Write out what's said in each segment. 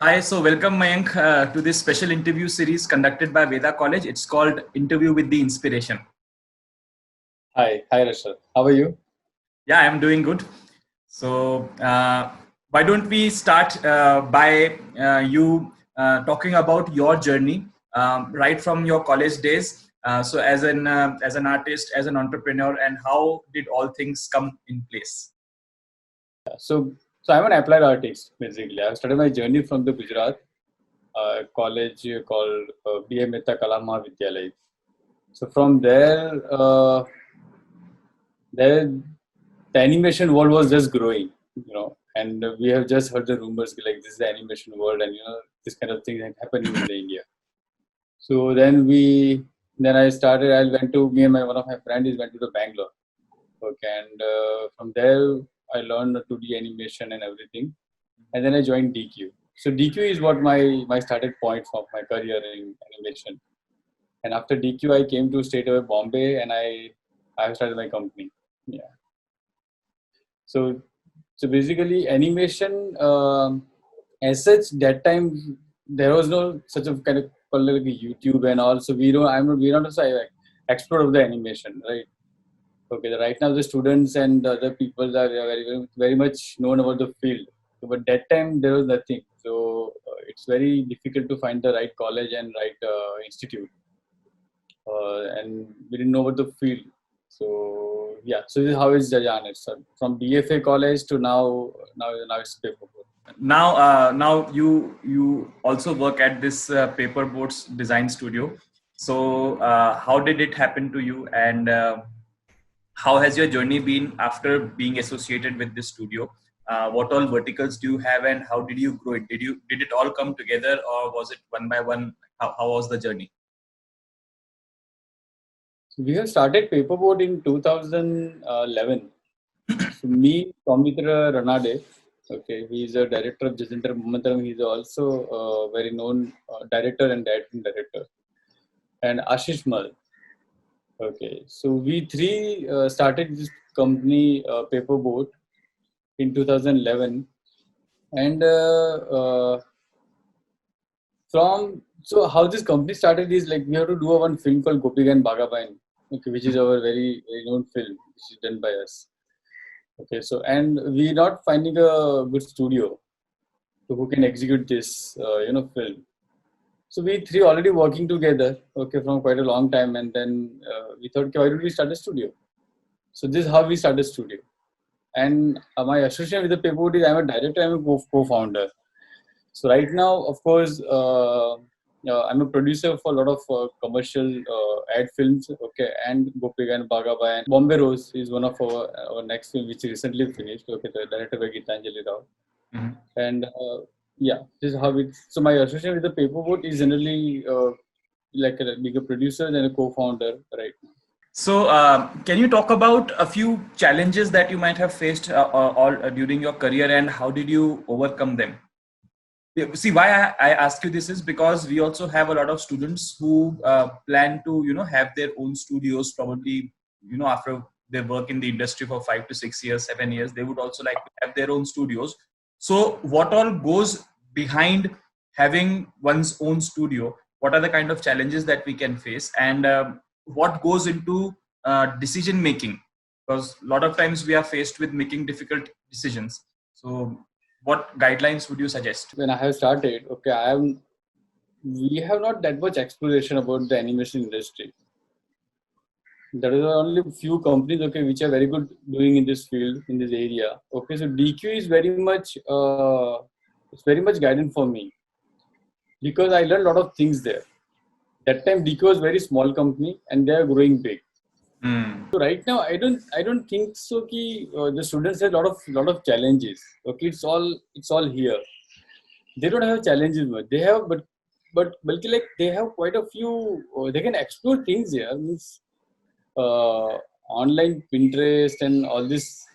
Hi, so welcome Mayank to this special interview series conducted by Veda College. It's called Interview with the Inspiration. Hi, Rashad. How are you? Yeah, I'm doing good. So, why don't we start by you talking about your journey right from your college days? So, as an artist, as an entrepreneur, and how did all things come in place? So I'm an applied artist, basically. I started my journey from the Gujarat college called B.A. Mehta Kala Mahavidyalaya. So from there, the animation world was just growing, and we have just heard the rumors like this is the animation world, and this kind of thing is happening in the India. So then I started. I went to me and one of my friends went to the Bangalore. Okay, and from there I learned 2D animation and everything, and then I joined DQ. So DQ is what my started point for my career in animation. And after DQ, I came to State of Bombay, and I started my company. Yeah. So basically, animation as such that time there was no such a kind of called like a YouTube and all. So we're not also expert of the animation, right? Okay, right now the students and the other people are very much known about the field. But that time there was nothing. So it's very difficult to find the right college and right institute. And we didn't know about the field. So yeah, so this is how it's Jajan. It's from DFA college to now it's paper. Now you also work at this paper boats design studio. So how did it happen to you, and how has your journey been after being associated with this studio? What all verticals do you have, and how did you grow it? Did it all come together, or was it one by one? How was the journey? So we have started Paperboard in 2011. So me, Soumitra Ranade, okay, he is a director of Jacintar Momentum. He is also a very known director and directing director. And Ashish Mal. Okay, so we three started this company, Paperboat, in 2011. And so how this company started is like we have to do one film called Gopigan Bhagavan, okay, which is our very known film, which is done by us. Okay, so and we're not finding a good studio who can execute this, film. So we three already working together, okay, from quite a long time, and then we thought, okay, why don't we start a studio? So this is how we started studio. And my association with the Paperboard is I'm a director, I'm a co-founder. So right now, of course, I'm a producer for a lot of commercial ad films. Okay, and Gopigan Bhagaba and Bombay Rose is one of our next film which recently finished. Okay, the director by Gitanjali Rao. Mm-hmm. And yeah, this is how it. So my association with the Paperboard is generally like being a producer and a co-founder right now. So, can you talk about a few challenges that you might have faced all during your career, and how did you overcome them? Yeah, see, why I ask you this is because we also have a lot of students who plan to have their own studios, probably after they work in the industry for 5 to 6 years, 7 years, they would also like to have their own studios. So what all goes behind having one's own studio? What are the kind of challenges that we can face, and what goes into decision making? Because a lot of times we are faced with making difficult decisions. So what guidelines would you suggest? When I have started, okay, we have not that much exploration about the animation industry. There are only few companies, okay, which are very good doing in this field, in this area. Okay, so DQ is it's very much guidance for me because I learned a lot of things there. That time DQ was very small company and they are growing big. So right now, I don't think so. The students have a lot of challenges. Okay, it's all here. They don't have challenges much. They have, but like they have quite a few. They can explore things here. Means uh, online Pinterest and all this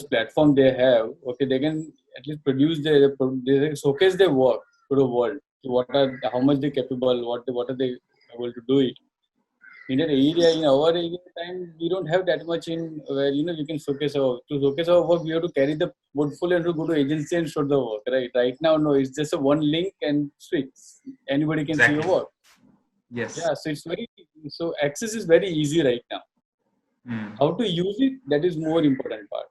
platform they have. Okay, they can at least produce they showcase their work to the world. How much they capable? What are they able to do it? in an area, in our area time, we don't have that much in where we can showcase our work. We have to carry the portfolio and to go to agency and show the work. Right now, no, it's just a one link and switch. Anybody can see your Exactly. work. Yes. Yeah, so it's very so access is very easy right now. Hmm. How to use it, that is more important part.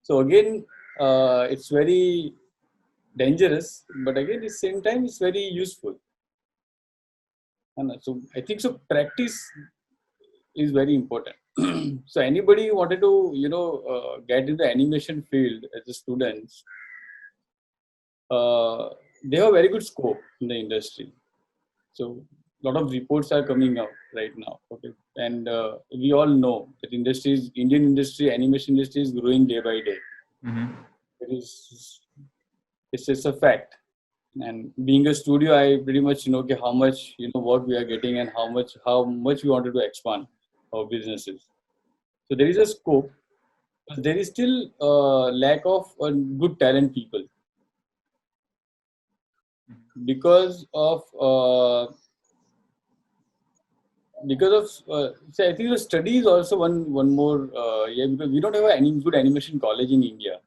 So again, it's very dangerous, but again, at the same time, it's very useful. And so I think so. Practice is very important. So anybody who wanted to, get in the animation field as a student, they have very good scope in the industry. So a lot of reports are coming out right now. Okay, and we all know that Indian industry, animation industry is growing day by day. Hmm. It is, it's just a fact. And being a studio, I pretty much know okay, how much what we are getting and how much we wanted to expand our businesses. So there is a scope, but there is still lack of good talent people because of say I think the study is also one more because we don't have any good animation college in India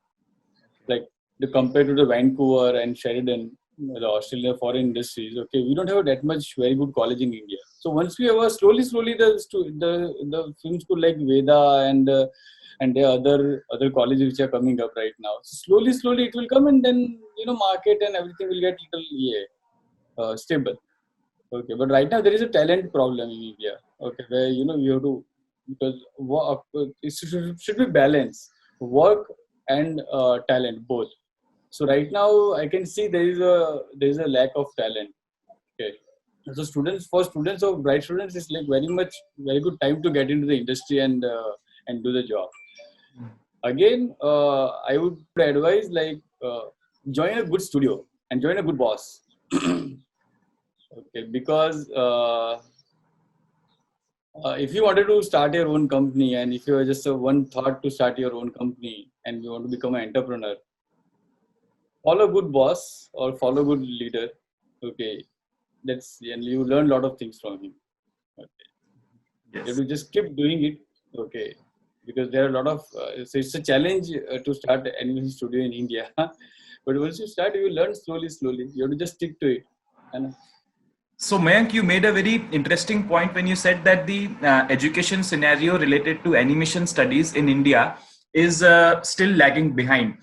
like compared to the Vancouver and Sheridan, the Australian foreign industries. Okay, we don't have that much very good college in India. So once we have slowly the film school like Veda and the other colleges which are coming up right now. So slowly it will come, and then market and everything will get little stable. Okay, but right now there is a talent problem in India. Okay, where we have to because work, it should be balanced, work and talent both. So right now I can see there is a lack of talent. Okay, so students of bright students is like very good time to get into the industry and do the job. Again, I would advise like join a good studio and join a good boss. Okay, because if you wanted to start your own company and if you are just one thought to start your own company and you want to become an entrepreneur, follow good boss or follow good leader. Okay, that's and you learn a lot of things from him. Okay. You have Yes. to just keep doing it. Okay, because there are a lot of so it's a challenge to start an animation studio in India. But once you start, you will learn slowly. You have to just stick to it. And So, Mayank, you made a very interesting point when you said that the education scenario related to animation studies in India is still lagging behind.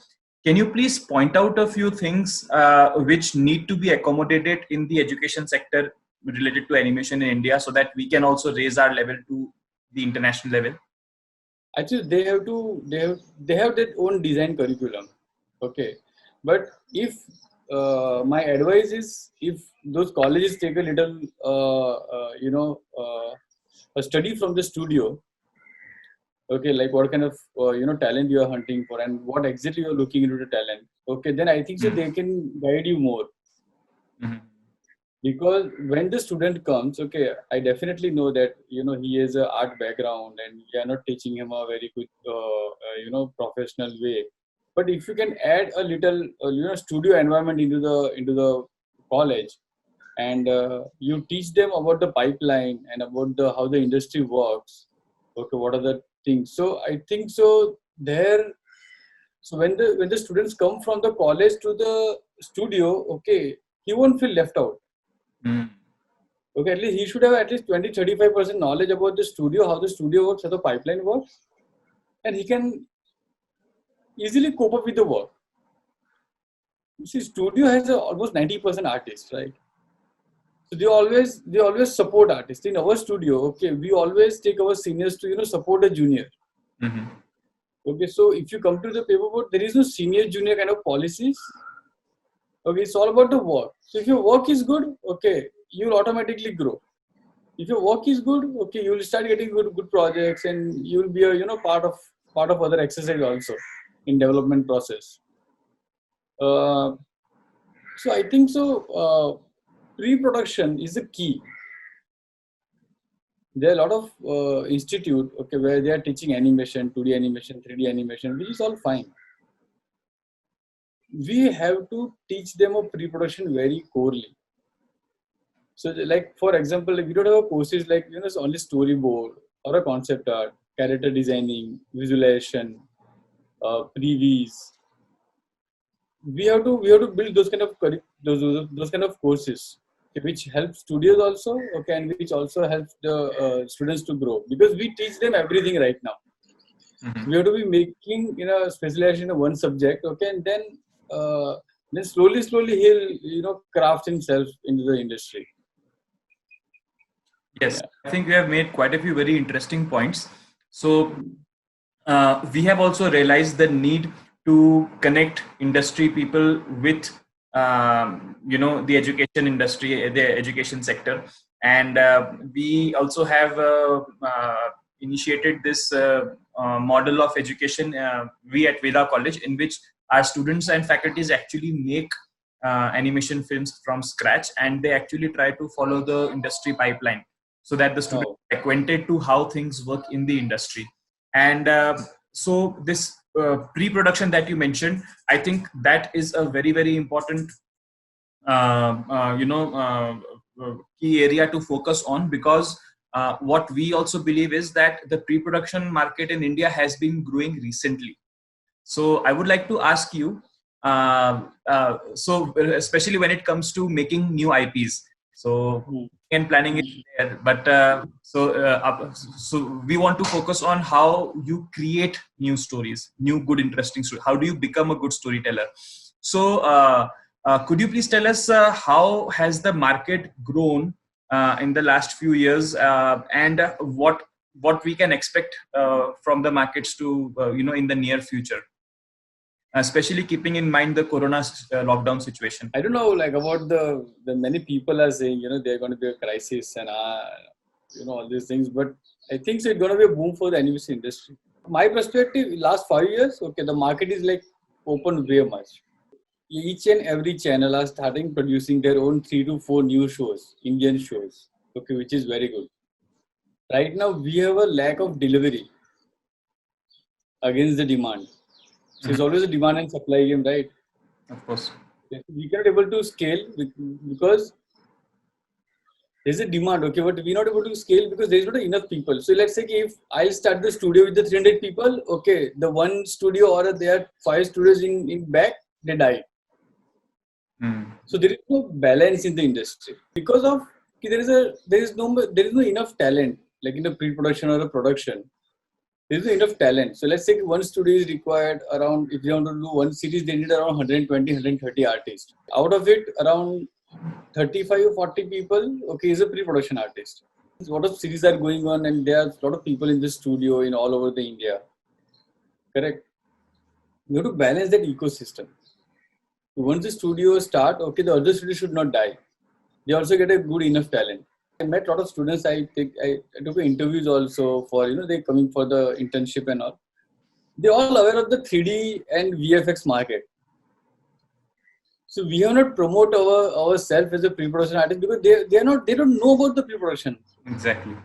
Can you please point out a few things which need to be accommodated in the education sector related to animation in India so that we can also raise our level to the international level? actually, they have their own design curriculum. Okay, but if my advice is if those colleges take a little a study from the studio. Okay, like what kind of talent you are hunting for and what exactly you are looking into the talent. Okay, then I think so Hmm. they can guide you more. Mhm. Because when the student comes, okay, I definitely know that he has a art background and we are not teaching him a very good professional way. But if you can add a little studio environment into the college, and you teach them about the pipeline and about the how the industry works. Okay, what are the things? So I think so there. So when the students come from the college to the studio, okay, he won't feel left out. Hmm. Okay, at least he should have at least 20-35% knowledge about the studio, how the studio works, how the pipeline works, and he can easily cope up with the work. You see, studio has almost 90% artists, right? So they always support artists. In our studio, okay, we always take our seniors to support a junior. Mhm. Okay, so if you come to the paperboard, there is no senior junior kind of policies. Okay, it's all about the work. So if your work is good, okay, you'll automatically grow. If your work is good, okay, you'll start getting good projects, and you'll be a part of other exercise also in development process. Uh, so I think so. Pre-production is the key. There are a lot of institute okay where they are teaching animation, 2D animation, 3D animation, which is all fine. We have to teach them a pre-production very corely. So like, for example, we don't have courses like, it's only storyboard or a concept art, character designing, visualization, previs. We have to build those kind of those kind of courses, okay, which help studios also, okay, and which also helps the students to grow, because we teach them everything right now. Mhm. We have to be making specialization in one subject, okay, and then slowly he'll craft himself into the industry. Yes, Yeah. I think we have made quite a few very interesting points. So we have also realized the need to connect industry people with the education industry, the education sector, and we also have initiated this model of education, we at Veda College, in which our students and faculties actually make animation films from scratch, and they actually try to follow the industry pipeline so that the students Oh, are acquainted to how things work in the industry. And so this pre-production that you mentioned, I think that is a very, very important key area to focus on, because what we also believe is that the pre-production market in India has been growing recently. So I would like to ask you, so especially when it comes to making new IPs, so hmm. and planning is there, but so we want to focus on how you create new stories, new good interesting stories. How do you become a good storyteller? So could you please tell us how has the market grown in the last few years, and what we can expect from the markets to in the near future, especially keeping in mind the corona lockdown situation? I don't know, like, about the many people are saying, they're going to be a crisis and all these things, but I think so it's going to be a boom for the animation industry. My perspective, last 5 years, okay, the market is like opened way much. Each and every channel are starting producing their own 3 to 4 new shows, Indian shows, okay, which is very good. Right now, we have a lack of delivery against the demand. So Mhm. it's always a demand and supply game, right? Of course. We cannot able to scale because there's a demand, okay, but we're not able to scale because there's not enough people. So let's say if I'll start the studio with the 300 people, okay, the one studio or there are 5 studios in back, they die. Mm. So there is no balance in the industry because of there is no enough talent like in the pre-production or the production. There is no enough talent. So let's say one studio is required around, if you want to do one series, they need around 120, 130 artists. Out of it, around 35 or 40 people, okay, is a pre-production artist. A lot of series are going on and there are a lot of people in the studio in all over the India. Correct. You have to balance that ecosystem. Once the studio start, okay, the other studio should not die. They also get a good enough talent. I met a lot of students. I took interviews also for they coming for the internship and all. They're all aware of the 3D and VFX market. So we have not promote ourselves as a pre-production artist because they don't know about the pre-production. Exactly.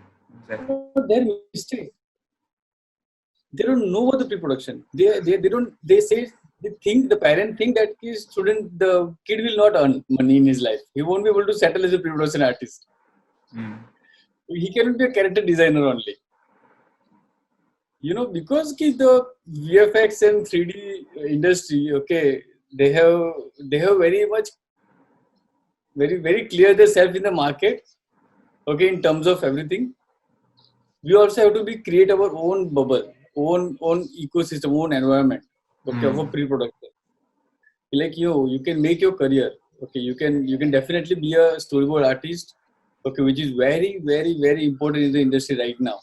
Exactly. Not their mistake. They don't know about the pre-production. They don't they say the parent think that the kid will not earn money in his life. He won't be able to settle as a pre-production artist. Mm. He cannot be a character designer only. Because the VFX and 3D industry, okay, they have very much very very clear themselves in the market, okay, in terms of everything. We also have to be create our own bubble, own ecosystem, own environment, okay, Mm. for pre-production. Like you can make your career, okay, you can definitely be a storyboard artist, okay, which is very very very important in the industry right now,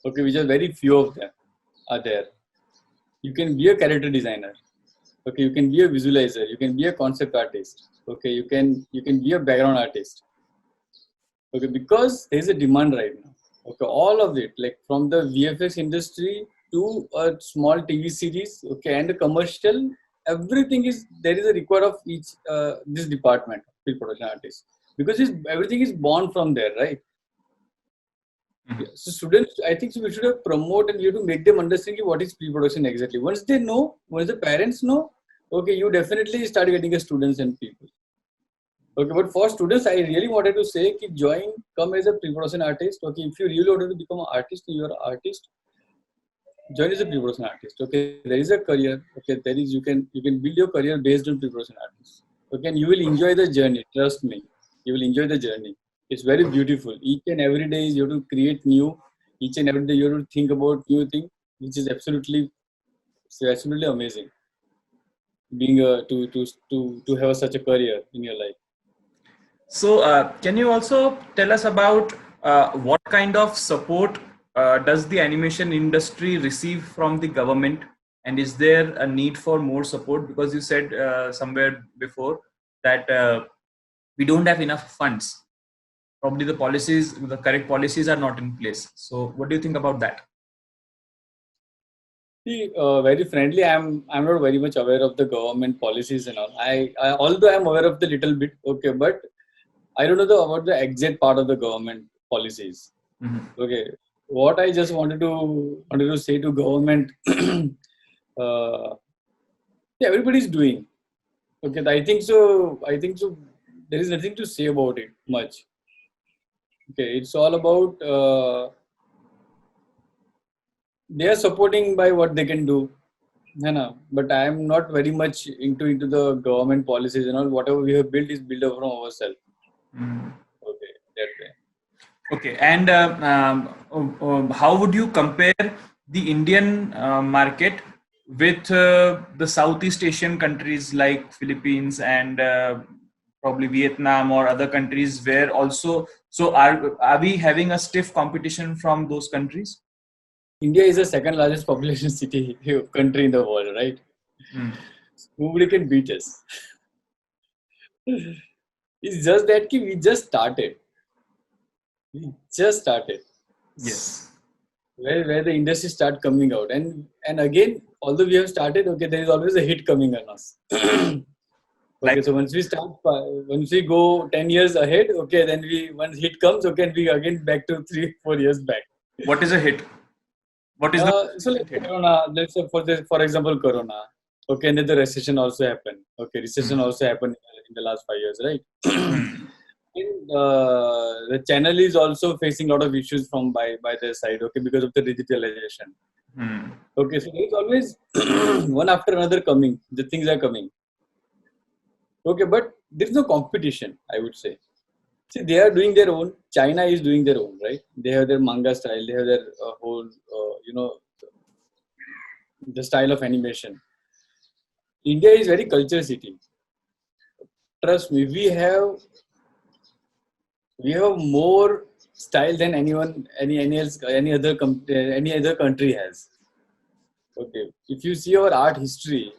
okay, which are very few of them are there. You can be a character designer, okay, you can be a visualizer, you can be a concept artist, okay, you can be a background artist, okay, because there's a demand right now, okay, all of it, like from the VFX industry to a small TV series, okay, and a commercial, everything is there is a record of each this department, pre-production artist, because everything is born from there, right? Mhm. Yeah. So students, I think so we should have promote and you have to make them understand what is pre-production exactly. Once they know, once the parents know, okay, you definitely start getting a students and people. Okay, but for students, I really wanted to say कि come as a pre-production artist. Okay, if you really wanted to become an artist, you are an artist. Join as a pre-production artist. Okay, there is a career. Okay, there is you can build your career based on pre-production artists. Okay, and you will enjoy the journey. Trust me, you will enjoy the journey. It's very beautiful. Each and every day you have to create new. Each and every day you have to think about new thing, which is absolutely amazing. Being a to have such a career in your life. So, can you also tell us about what kind of support does the animation industry receive from the government? And is there a need for more support? Because you said somewhere before that we don't have enough funds. Probably the correct policies are not in place. So, what do you think about that? See, very friendly, I'm not very much aware of the government policies and all. I although I'm aware of the little bit, okay, but I don't know about the exact part of the government policies. Mm-hmm. Okay, what I just wanted to say to government, uh, yeah, everybody's doing. Okay, I think so. There is nothing to say about it much. Okay, it's all about they are supporting by what they can do. No, no, but I am not very much into the government policies and all. Whatever we have built is built up from ourselves. Mm-hmm. Okay, that way. Okay, and how would you compare the Indian market with the Southeast Asian countries like Philippines and probably Vietnam or other countries where also, so are we having a stiff competition from those countries? India is the second largest population country in the world, right? Mm. Nobody can beat us. It's just that we just started. We just started. Yes. Where the industry start coming out, and again, although we have started, okay, there is always a hit coming on us. Okay, so once we go 10 years ahead, okay, then once hit comes, okay, and we again back to 3-4 years back. What is a hit? What is so like hit? Corona, let's say for example, Corona. Okay, and then the recession also happened. Okay, recession also happened in the last 5 years, right? And, the channel is also facing a lot of issues by their side, okay, because of the digitalization. Okay, so there's always one after another coming. The things are coming. Okay, but there's no competition, I would say. See, they are doing their own. China is doing their own, right? They have their manga style. They have their whole, the style of animation. India is very culture city. Trust me, we have more style than any other country has. Okay, if you see our art history,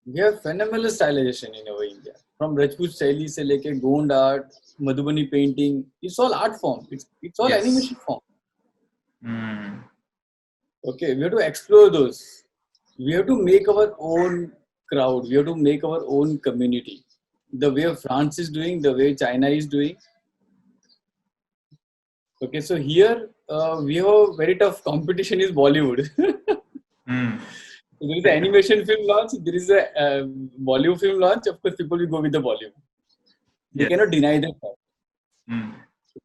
we have phenomenal stylization in our India. From Rajput Shaili se leke Gond art, Madhubani painting, it's all art form. It's all animation form. Okay, we have to explore those. We have to make our own crowd. We have to make our own community. The way France is doing, the way China is doing. Okay, so here we have very tough competition is Bollywood. There is an animation film launch. There is a Bollywood film launch. Of course, people will go with the Bollywood. You cannot deny that fact.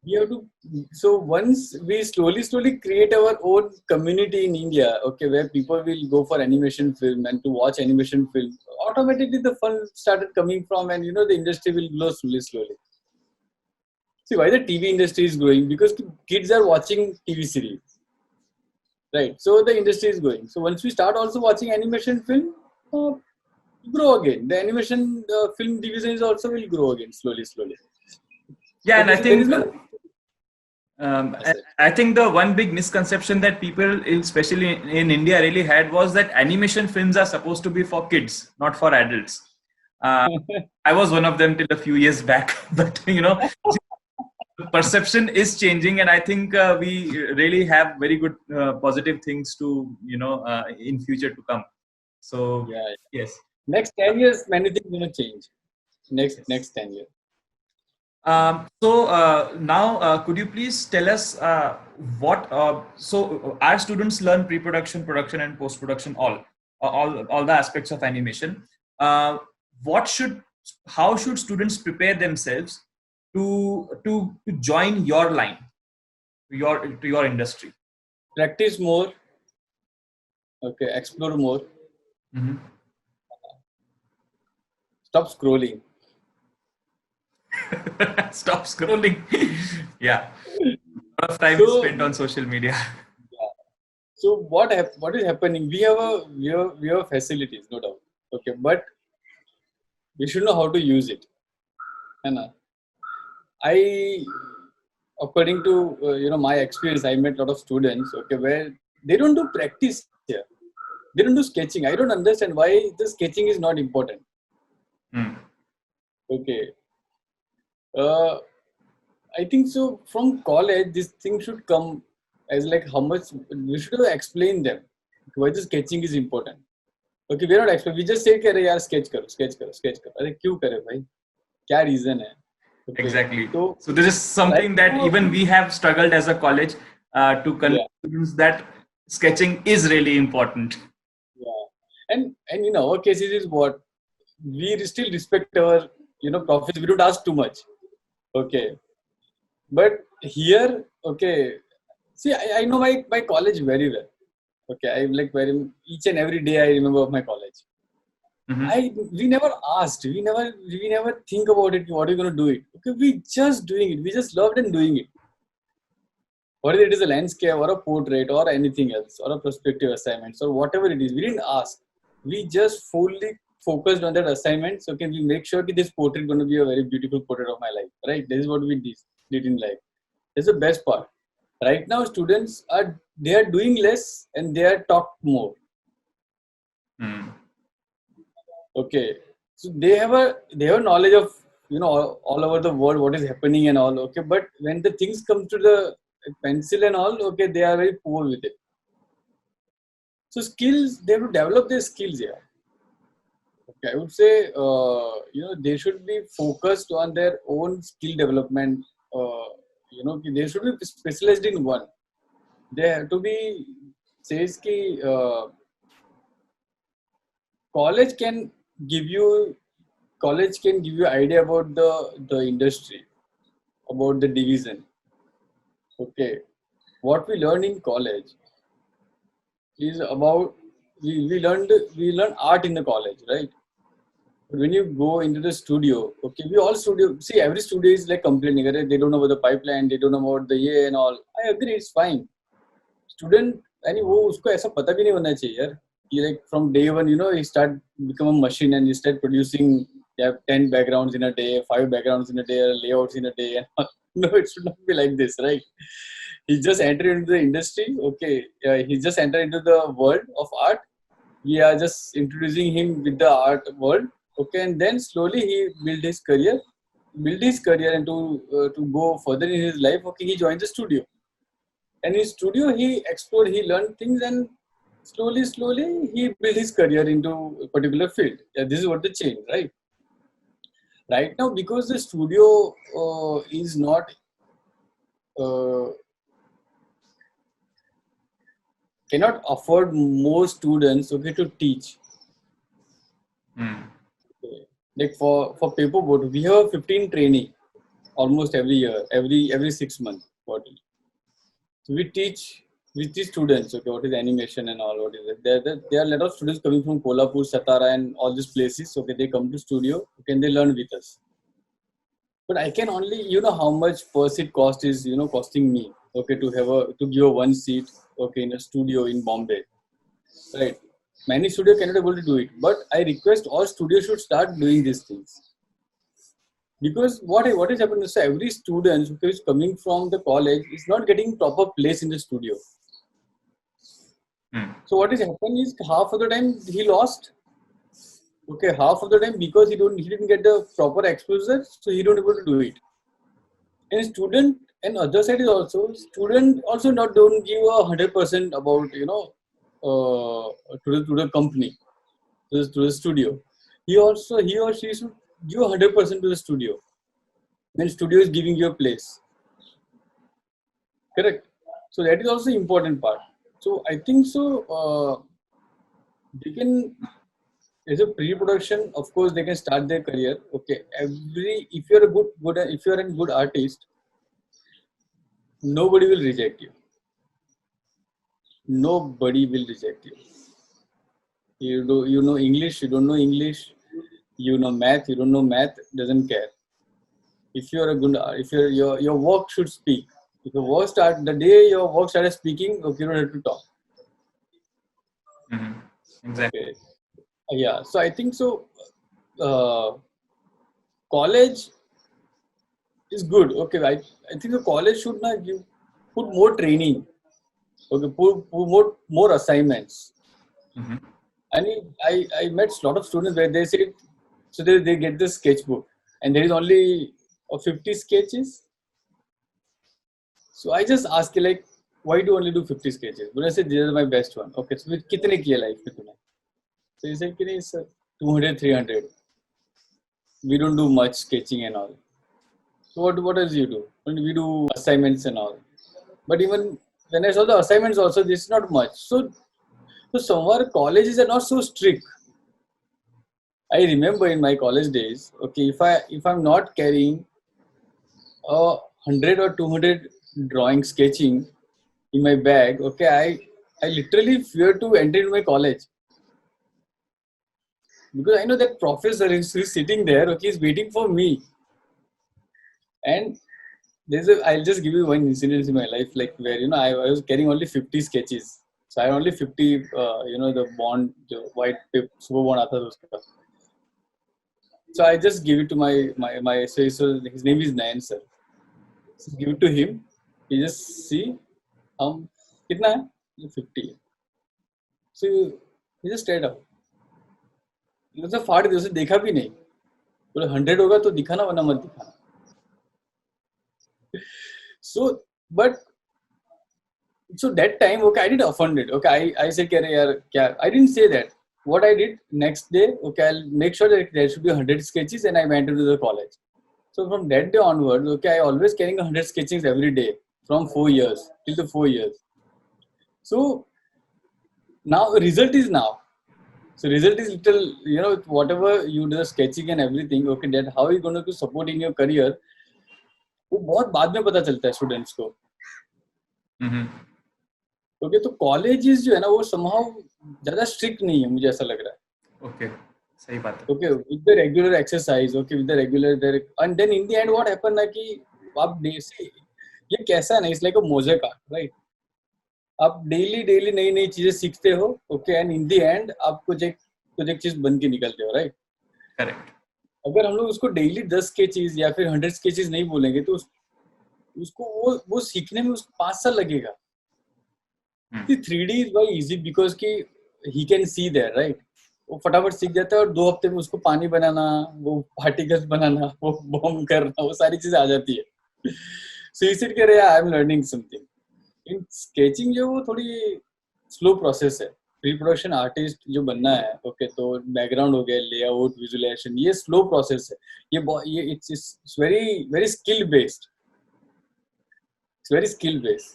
We have to. So once we slowly create our own community in India, okay, where people will go for animation film and to watch animation film, automatically the fun started coming from, and the industry will grow slowly. See why the TV industry is growing, because kids are watching TV series. Right, so the industry is going. So once we start also watching animation film, grow again. The animation film division is also will grow again slowly. Yeah, and okay, I think the one big misconception that people, especially in India, really had was that animation films are supposed to be for kids, not for adults. I was one of them till a few years back, but perception is changing, and I think we really have very good positive things to in future to come. So yes, next 10 years many things going to change. Next 10 years. So now could you please tell us what so our students learn pre-production, production, and post-production, all the aspects of animation. What should how should students prepare themselves to join your line, to your industry? Practice more. Okay, explore more. Mhm. Stop scrolling. Stop scrolling. Yeah, a lot of time is So spent on social media. yeah. So what is happening? We have facilities, no doubt. Okay, but we should know how to use it. And I, according to my experience, I met a lot of students. Okay, where they don't do practice here. They don't do sketching. I don't understand why the sketching is not important. Hmm. Okay. Uh, I think so. From college, this thing should come as like how much we should have explained them why the sketching is important. Okay, we are not explain. We just say कि अरे यार sketch करो, sketch करो, sketch करो. अरे क्यों करे भाई? क्या reason है? Okay. Exactly. So So this is right something that now, even we have struggled as a college to convince yeah, students that sketching is really important. yeah, and in our cases is what we still respect our profits. We don't ask too much. Okay, but here, okay, see, I know my college very well. Okay, I like very each and every day I remember of my college. Mhm. We never asked, we never think about it. What are you gonna do it? Okay, we just doing it. We just loved and doing it. Whether it is a landscape or a portrait or anything else or a prospective assignments or whatever it is, we didn't ask. We just fully focused on that assignment. So can we make sure that this portrait going to be a very beautiful portrait of my life, right? This is what we did in life. That's the best part. Right now, students are doing less and they are talk more. Hmm. Okay, so they have knowledge of all over the world what is happening and all. Okay, but when the things come to the pencil and all, okay, they are very poor with it. So skills, they have to develop their skills here. Okay, I would say they should be focused on their own skill development. They should be specialized in one. They have to be says ki college can give you idea about the industry, about the division. Okay, what we learn in college is about we learn art in the college, right? But when you go into the studio, okay, we all studio see every studio is like complaining, "Arey, they don't know about the pipeline, they don't know about the year and all." I agree, it's fine. Student यानी वो उसको ऐसा पता भी नहीं होना चाहिए यार. You like from day one, you start become a machine and you start producing. You have 10 backgrounds in a day, 5 backgrounds in a day, layouts in a day. And no, it should not be like this, right? He just entered into the industry. Okay, he just entered into the world of art. We are just introducing him with the art world. Okay, and then slowly he build his career, and to go further in his life. Okay, he joined the studio. And in studio, he explored, he learned things, and slowly, he built his career into a particular field. Yeah, this is what the change, right? Right now, because the studio is not uh, cannot afford more students, okay, to teach. Hmm. Okay. Like for paperboard, we have 15 training almost every year, every 6 months. So we teach students, okay, what is animation and all, what is it. There are a lot of students coming from Kolhapur, Satara and all these places. Okay, they come to studio, okay, and they learn with us. But I can only, how much per seat cost is, costing me, okay, to give a one seat, okay, in a studio in Bombay, right? Many studio cannot able to do it, but I request all studios should start doing these things. Because what is happening is every student who is coming from the college is not getting proper place in the studio. Hmm. So what is happening is half of the time he lost. Okay, half of the time because he didn't get the proper exposure, so he don't able to do it. And student and other side is also student also not don't give 100% about to the company, to the studio. He or she should give 100% to the studio. When studio is giving you a place, correct? So that is also important part. So I think so. They can as a pre-production, of course, they can start their career. Okay, if you're a if you're a good artist, nobody will reject you. Nobody will reject you. You know English, you don't know English, you know math, you don't know math, doesn't care. If you're a good, if your work should speak. If your work start the day your work started speaking, okay, you don't have to talk. Exactly. Okay. Yeah, so I think so. College is good. Okay, I think the college should not give put more training. Okay, put more assignments. I mean, I met a lot of students where they say, so they get the sketchbook and there is only 50 sketches. So I just ask like, why do you only do 50 sketches? When I say these are my best one. Okay, so with kitne kiya life mein tune? So he said, sir, 200, 300. We don't do much sketching and all. So what else you do? We do assignments and all. But even when I saw the assignments also, this is not much. So somewhere colleges are not so strict. I remember in my college days, okay, if I'm not carrying 100 or 200 drawing sketching in my bag, okay, I literally fear to enter into my college because I know that professor is sitting there, okay, he's waiting for me. And I'll just give you one incident in my life, like where I was carrying only 50 sketches. So I had only 50, the bond, the white paper, super bond aata tha uska. So I just give it to my so his name is Nayan sir. So give it to him. He just see कितना है? 50. So he just stayed up. उसे फाड़ दिया, उसे देखा भी नहीं. बोले 100 होगा तो दिखाना वरना मत दिखाना. So that time, okay, I did offended. Okay, I said, I didn't say that. What I did next day, okay, I'll make sure that there should be 100 sketches, and I went into the college. So from that day onwards, okay, I always carrying 100 sketches every day from 4 years till the 4 years. So now result is now. So result is little, whatever you do the sketching and everything, okay, that how you going to support in your career, वो बहुत बाद में पता चलता है students को. Okay, तो colleges जो है ना वो somehow ज्यादा स्ट्रिक्ट नहीं है, मुझे ऐसा लग रहा है. ओके, सही बात है. Okay, with the regular exercise, okay, with the regular and then in the end what happen ना कि आप ये कैसा है ना, it's like a mosaic art, right? आप डेली नई नई चीजें सीखते हो, okay, and in the end आप कुछ एक चीज बन के निकलते हो, राइट? करेक्ट. अगर हम लोग उसको डेली 10 स्केचेस या फिर 100 स्केचेस नहीं बोलेंगे तो उसको वो सीखने में उसको 5 साल लगेगा. 3D is very easy because कि he can see there, right? वो फटाफट सीख जाता है और 2 हफ्ते में उसको पानी बनाना, वो पार्टिकल्स बनाना, वो बॉम्ब करना, वो सारी चीजें आ जाती है. So he said कि I am learning something. In sketching जो वो थोड़ी स्लो प्रोसेस है. प्री प्रोडक्शन आर्टिस्ट जो बनना है, ओके, तो बैकग्राउंड हो गया, लेआउट, विजुअलाइजेशन, ये स्लो प्रोसेस है. ये it's very skill based. It's very skill based.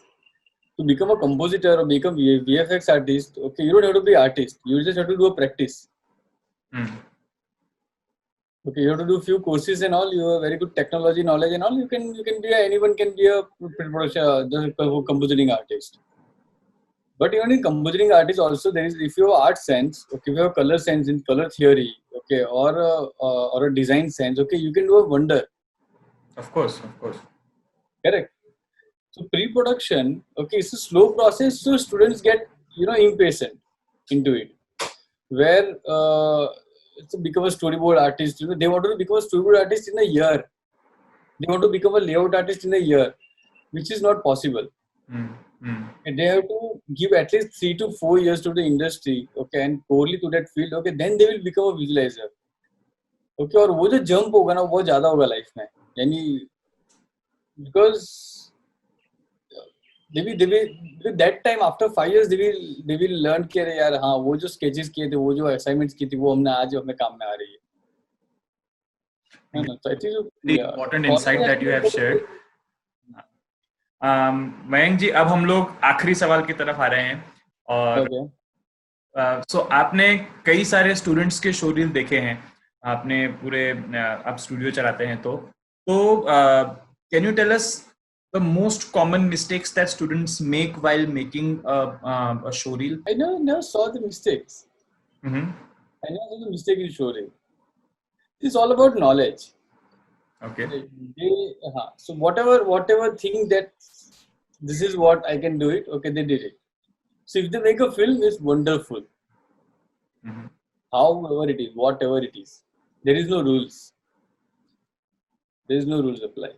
To become a compositor or become a VFX artist, okay, you don't have to be artist. You just have to do a practice. Okay, you have to do few courses and all. You have very good technology knowledge and all. You can be anyone can be a compositing artist. But even in compositing artist also there is, if you have art sense, okay, if you have color sense in color theory, okay, or a design sense, okay, you can do a wonder. Of course. Correct. So pre-production, okay, it's a slow process. So students get, impatient into it. Where to become a storyboard artist, they want to become a storyboard artist in a year. They want to become a layout artist in a year, which is not possible. And they have to give at least 3 to 4 years to the industry, okay, and poorly to that field, okay, then they will become a visualizer. Okay, और वो जो jump होगा ना वो बहुत ज़्यादा होगा life में, यानी because they will that time after 5 years they will learn कि अरे यार हाँ वो जो sketches किए थे, वो जो assignments की थी, वो हमने आज हमें काम में आ रही है. So I think the important insight that you have shared. Mayank जी, अब हम लोग आखिरी सवाल की तरफ आ रहे हैं और सो आपने कई सारे स्टूडेंट्स के शो रील देखे हैं, आपने पूरे आप स्टूडियो चलाते हैं तो can you tell us the most common mistakes that students make while making a show reel? I never saw the mistakes. I never saw the mistake in showreel. It's all about knowledge. Okay. Like, so whatever thing that this is what I can do it, okay, they did it. So if they make a film, it's wonderful. However it is, whatever it is, there is no rules. There is no rules apply.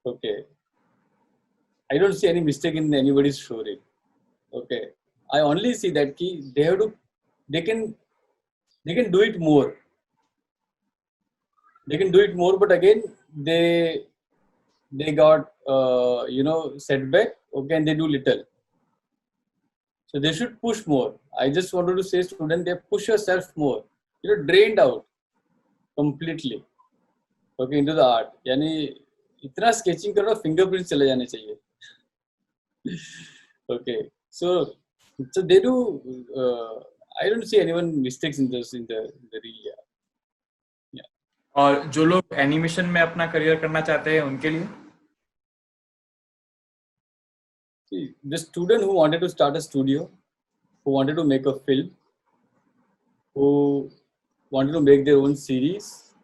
Okay. I don't see any mistake in anybody's showreel. Okay. I only see that they can do it more. They can do it more, but again they got setback. Okay, and they do little. So they should push more. I just wanted to say, student, they push yourself more. You're drained out completely. Okay, into the art. यानी इतना sketching करो fingerprints चले जाने चाहिए. Okay, so they do. I don't see anyone mistakes in the reel. Yeah. और जो लोग animation में अपना करियर करना चाहते हैं उनके लिए? See, the student who wanted to start a studio, who wanted to make a film, who wanted to make their own series,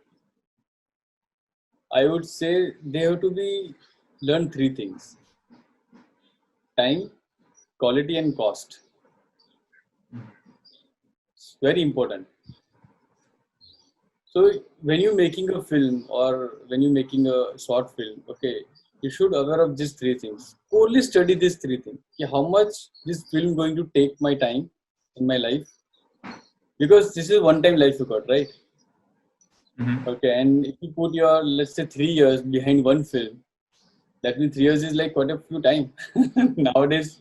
I would say they have to learn three things: time, quality, and cost. It's very important. So when you're making a film or when you're making a short film, okay, you should aware of these three things. Only study these three things. How much this film going to take my time in my life? Because this is one time life you got, right? Okay, and if you put your, let's say, 3 years behind one film, that means 3 years is like quite a few time. Nowadays,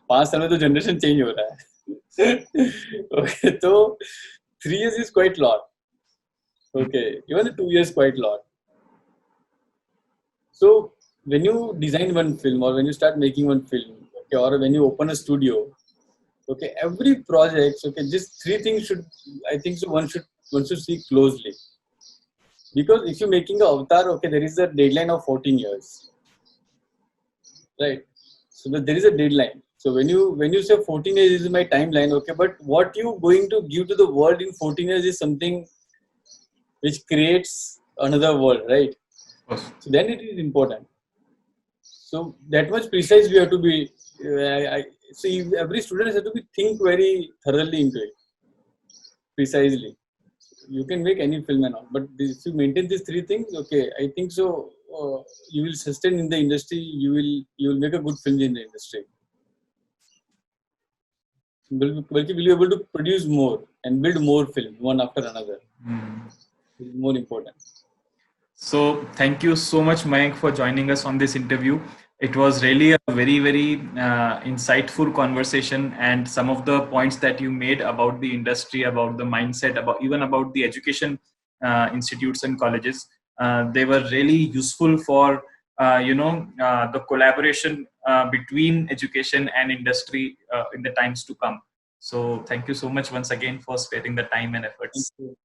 5 साल में तो generation change हो रहा है. Okay, so 3 years is quite lot. Okay, even 2 years quite lot. So when you design one film or when you start making one film, okay, or when you open a studio, okay, every project, okay, these three things should, I think so, one should see closely. Because if you're making an avatar, okay, there is a deadline of 14 years, right? So there is a deadline. So when you say 14 years is my timeline, okay, but what you going to give to the world in 14 years is something which creates another world, right? So then it is important. So that much precise we have to be. See, every student has to think very thoroughly into it, precisely. You can make any film and all, but if you maintain these three things, okay, I think so. You will sustain in the industry. You will make a good film in the industry. Will be able to produce more and build more film one after another. It's more important. So thank you so much, Mayank, for joining us on this interview. It was really a very, very insightful conversation, and some of the points that you made about the industry, about the mindset, about the education institutes and colleges, they were really useful for the collaboration between education and industry in the times to come. So thank you so much once again for sparing the time and efforts. Thank you.